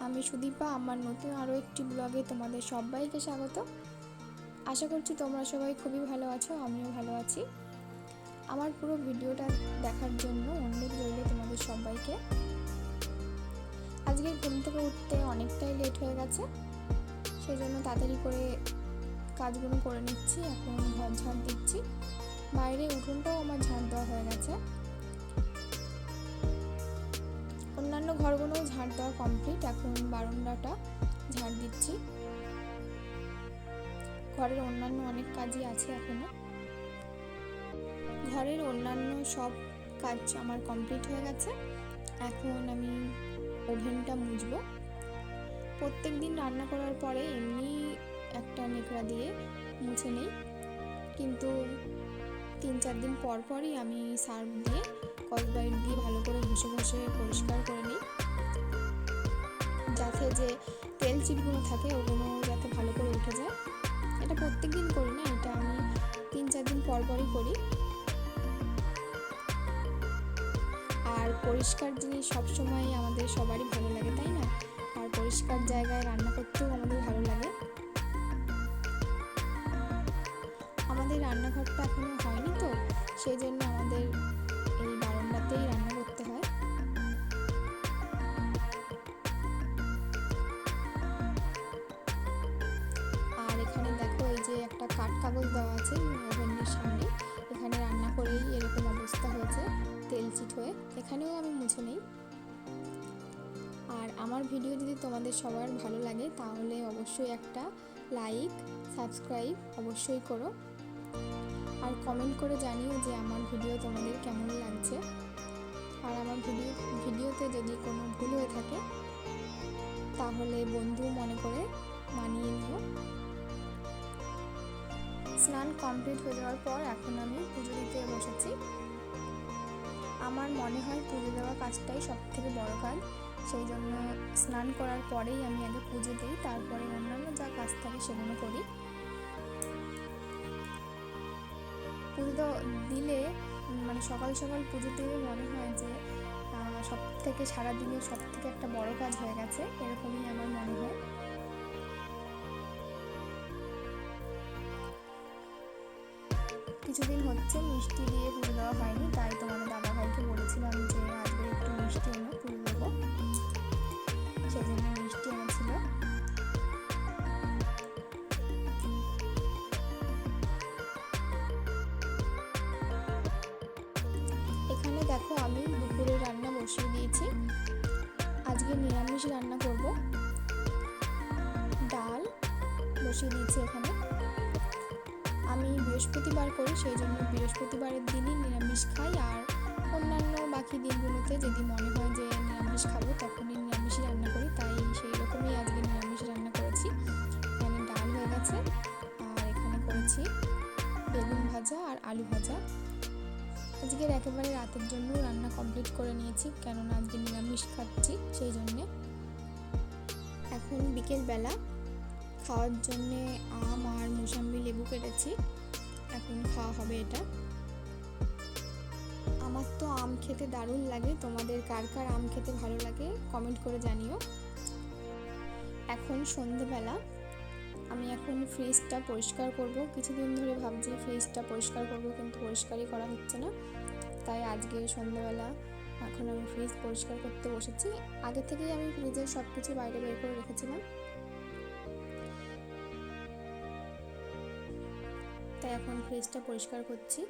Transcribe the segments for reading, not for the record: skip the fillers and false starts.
আমি সুদীপা, আমার নতুন আরও একটি ব্লগে তোমাদের সবাইকে স্বাগত। আশা করছি তোমরা সবাই খুবই ভালো আছো, আমিও ভালো আছি। আমার পুরো ভিডিওটা দেখার জন্য অনুরোধ রইল তোমাদের সবাইকে। আজকে ঘুম থেকে উঠতে অনেকটাই লেট হয়ে গেছে, সেই জন্য তাড়াতাড়ি করে কাজগুলো করে নিচ্ছি। এখন ঘর ঝাড় দিচ্ছি, বাইরে উঠোনটাও আমার ঝাড় দেওয়া হয়ে গেছে। অন্যান্য ঘরগুলোও ঝাড় দেওয়া কমপ্লিট, এখন বারান্দাটা ঝাড় দিচ্ছি। ঘরের অন্যান্য অনেক কাজই আছে এখনো। ঘরের অন্যান্য সব কাজ আমার কমপ্লিট হয়ে গেছে। এখন আমি ওভেনটা মুছবো। প্রত্যেক দিন রান্না করার পরে এমনি একটা নেকড়া দিয়ে মুছে নিই, কিন্তু 3-4 দিন পর পরই আমি সার্ফ দিয়ে স্কচব্রাইট দিয়ে ভালো করে ঘষে ঘষে পরিষ্কার করে নিই, যাতে যে তেল চিটগুলো থাকে ওগুলো যাতে ভালো করে উঠে যায়। এটা প্রত্যেক দিন করি না, এটা আমি 3-4 দিন পর পরই করি। আর পরিষ্কার জিনিস সবসময় আমাদের সবারই ভালো লাগে, তাই না? আর পরিষ্কার জায়গায় রান্না করতেও আমাদের ভালো লাগে। আমাদের রান্নাঘরটা এখনো হয়নি, তো সেই জন্য আমাদের এই বারান্দাতেই রান্না করতে হয়। আর এখানে দেখো, এই যে একটা কাঠ কাগজ দেওয়া আছে ওভেনের সামনে, এখানে রান্না করেই এরকম অবস্থা হয়েছে, তেল চিট হয়ে। এখানেও আমি মুছে নিই। আর আমার ভিডিও যদি তোমাদের সবার ভালো লাগে তাহলে অবশ্যই একটা লাইক, সাবস্ক্রাইব অবশ্যই করো। আর কমেন্ট করে জানিও যে আমার ভিডিও তোমাদের কেমন লাগছে। আর আমার ভিডিওতে যদি কোনো ভুল হয়ে থাকে তাহলে বন্ধু মনে করে মানিয়ে নিও। স্নান কমপ্লিট হয়ে যাওয়ার পর এখন আমি পুজো দিতে বসেছি। আমার মনে হয় পুজো দেওয়া কাজটাই সবথেকে বড় কাজ, সেই জন্য স্নান করার পরেই আমি আগে পুজো দিই, তারপরে অন্যান্য যা কাজ থাকে সেগুলো করি। পুজো দিলে মানে সকাল সকাল পুজো দিলে মনে হয় যে সবথেকে সারাদিনের সবথেকে একটা বড় কাজ হয়ে গেছে, এরকমই আমার মনে হয়। কিছুদিন হচ্ছে মিষ্টি দিয়ে পুজো দেওয়া হয়নি, তাই তোমাদের দাদাভাইকে বলেছিলাম যে আজকে একটু মিষ্টি এনে পুজো দেবো, সেজন্য মিষ্টি এনেছিল। এখানে দেখো, আমি দুপুরে রান্না বসিয়ে দিয়েছি। আজকে নিরামিষ রান্না করব। ডাল বসিয়ে দিয়েছি এখানে। আমি বৃহস্পতিবার করি, সেই জন্য বৃহস্পতিবারের দিনই নিরামিষ খাই। আর অন্যান্য বাকি দিনগুলোতে যদি মনে হয় যে নিরামিষ খাবো তখনই নিরামিষ রান্না করি, তাই সেই রকমই আজকে নিরামিষ রান্না করেছি। এখানে ডাল হয়ে গেছে, আর এখানে করেছি বেগুন ভাজা আর আলু ভাজা। আজকের একেবারে রাতের জন্য রান্না কমপ্লিট করে নিয়েছি, কেননা আজকে নিরামিষ খাচ্ছি সেই জন্যে। এখন বিকেলবেলা খাওয়ার জন্যে আম আর মোসাম্বি লেবু কেটেছি, এখন খাওয়া হবে এটা। আমার তো আম খেতে দারুণ লাগে, তোমাদের কার কার আম খেতে ভালো লাগে কমেন্ট করে জানিও। এখন সন্ধেবেলা, আমি এখন ফ্রিজটা পরিষ্কার করব। কিছুদিন ধরে ভাবছি ফ্রিজটা পরিষ্কার করব, কিন্তু পরিষ্কারই করা হচ্ছে না, তাই আজকে সন্ধ্যাবেলা এখন আমি ফ্রিজ পরিষ্কার করতে বসেছি। আগে থেকেই আমি ফ্রিজের সব কিছু বাইরে বের করে রেখেছিলাম, তাই এখন ফ্রিজটা পরিষ্কার করছি।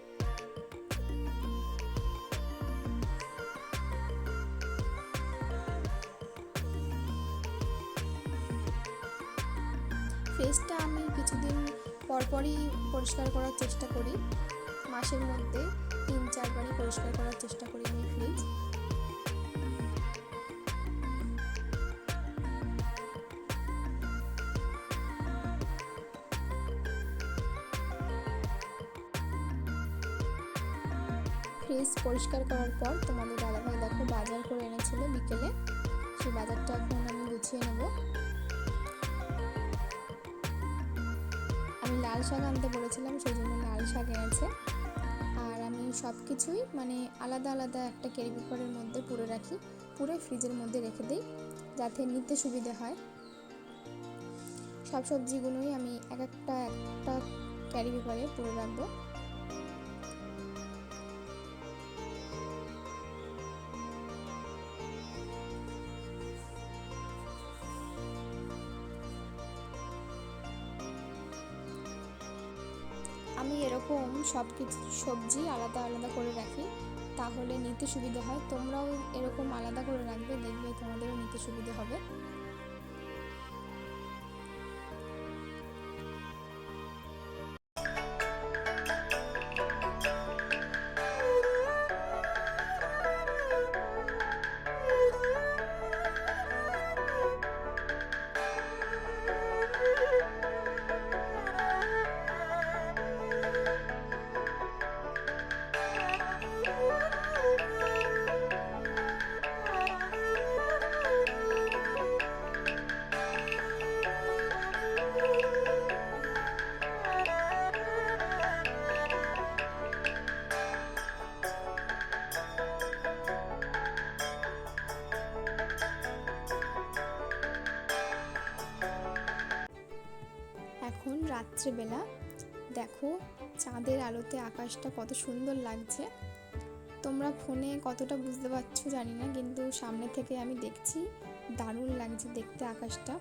ফ্রিজটা আমি কিছুদিন পরপরই পরিষ্কার করার চেষ্টা করি, মাসের মধ্যে 3-4 বারই পরিষ্কার করার চেষ্টা করি আমি ফ্রিজ। ফ্রিজ পরিষ্কার করার পর তোমাদের দাদাভাই দেখো বাজার করে এনেছিল বিকেলে, সেই বাজারটা এখন আমি গুছিয়ে নেব। আমি লাল শাক আনতে বলেছিলাম, সেই জন্য লাল শাক এনেছে। আর আমি সব কিছুই মানে আলাদা আলাদা একটা ক্যারি পেপারের মধ্যে পুরে রাখি, পুরে ফ্রিজের মধ্যে রেখে দিই, যাতে নিতে সুবিধে হয়। সব সবজিগুলোই আমি একটা ক্যারি পেপারে পুরে রাখবো। আমি এরকম সব কিছু সবজি আলাদা আলাদা করে রাখি, তাহলে নিতে সুবিধা হয়। তোমরাও এরকম আলাদা করে রাখবে, দেখবে তোমাদেরও নিতে সুবিধা হবে। এখন রাত্রেবেলা, দেখো চাঁদের আলোতে আকাশটা কত সুন্দর লাগছে। তোমরা ফোনে কতটা বুঝতে পারছো জানি না, কিন্তু সামনে থেকে আমি দেখছি দারুণ লাগছে দেখতে আকাশটা।